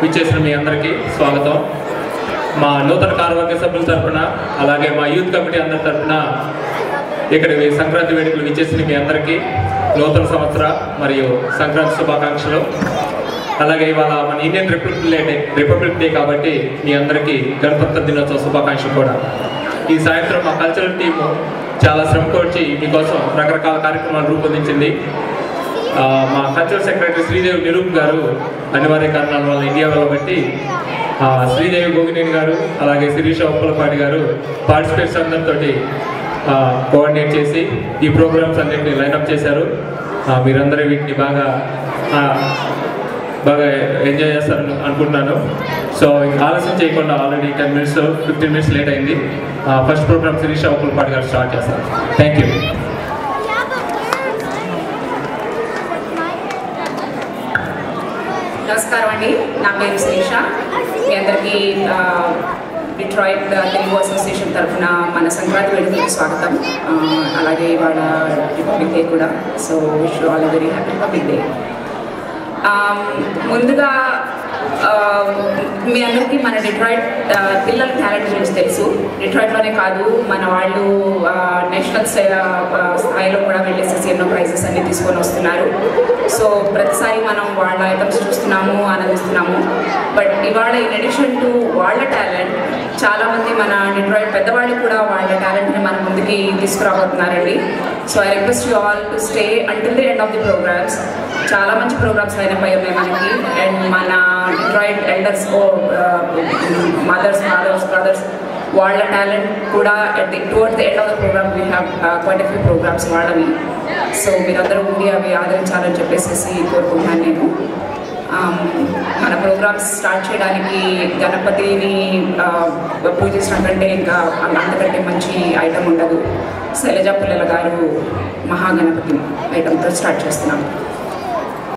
విచ్చేసిన మీ అందరికీ స్వాగతం. మా నూతన కార్యవర్గ సభ్యుల తరఫున అలాగే మా యూత్ కమిటీ అందరి తరఫున ఇక్కడ సంక్రాంతి వేడుకలు విచ్చేసిన మీ అందరికీ నూతన సంవత్సర మరియు సంక్రాంతి శుభాకాంక్షలు. అలాగే ఇవాళ మన ఇండియన్ రిపబ్లిక్ డే కాబట్టి మీ అందరికీ గణతంత్ర దినోత్సవ శుభాకాంక్షలు కూడా. ఈ సాయంత్రం మా కల్చరల్ టీము చాలా శ్రమకొచ్చి మీకోసం రకరకాల కార్యక్రమాలు రూపొందించింది. మా కల్చరల్ సెక్రటరీ శ్రీదేవి నిరూప్ గారు అనివార్య కారణాల వల్ల ఇండియా వెళ్ళబట్టి శ్రీదేవి గోగినేని గారు అలాగే శిరీష ఉప్పలపాటి గారు పార్టిసిపేట్స్ అందరితో కోఆర్డినేట్ చేసి ఈ ప్రోగ్రామ్స్ అన్నింటినీ లైనప్ చేశారు. మీరందరూ వీటిని బాగా ఎంజాయ్ చేస్తారని అనుకుంటున్నాను. సో ఆలస్యం చేయకుండా ఆల్రెడీ 10 minutes 15 minutes లేట్ అయింది. ఫస్ట్ ప్రోగ్రామ్ శిరీష ఉప్పలపాటి గారు స్టార్ట్ చేస్తారు. Thank you. నమస్కారం అండి, నా పేరు శిరీష. మీ అందరికీ డిట్రాయిట్ తెలుగు అసోసియేషన్ తరఫున మన సంక్రాంతి వేడుకలకు స్వాగతం. అలాగే ఇవాళ రిపబ్లిక్ డే కూడా. So wish all very happy republic day. ముందుగా మీ అందరికీ మన డిట్రాయిట్ పిల్లల టాలెంట్ గురించి తెలుసు. డిట్రాయిట్లోనే కాదు, మన వాళ్ళు నేషనల్ స్థాయిలో కూడా వెళ్ళేసేసి ఎన్నో ప్రైజెస్ అన్ని తీసుకొని వస్తున్నారు. సో ప్రతిసారి మనం వాళ్ళ ఐటమ్స్ చూస్తున్నాము, ఆనందిస్తున్నాము. బట్ ఇవాళ ఇన్ అడిషన్ టు వాళ్ళ టాలెంట్ చాలామంది మన డిట్రాయిట్ పెద్దవాళ్ళు కూడా వాళ్ళ టాలెంట్ని మన ముందుకి తీసుకురాబోతున్నారండి. So I request you all to stay until the end of the programmes. చాలా మంచి ప్రోగ్రామ్స్ లైనప్ అయి ఉన్నాయి మనకి. అండ్ మన Detroit elders, mothers, fathers, brothers వాళ్ళ టాలెంట్ కూడా towards the end of the programme we have quite a few programmes వాళ్ళవి. So మీరందరూ ఉండి అవి ఆదరించాలని చెప్పేసి కోరుకుంటున్నాను నేను. మన ప్రోగ్రామ్స్ స్టార్ట్ చేయడానికి గణపతిని పూజించడం కంటే ఇంకా అంతకంటే మంచి ఐటమ్ ఉండదు. శైలజ పుల్లెల గారు మహాగణపతి ఐటమ్తో స్టార్ట్ చేస్తున్నాము.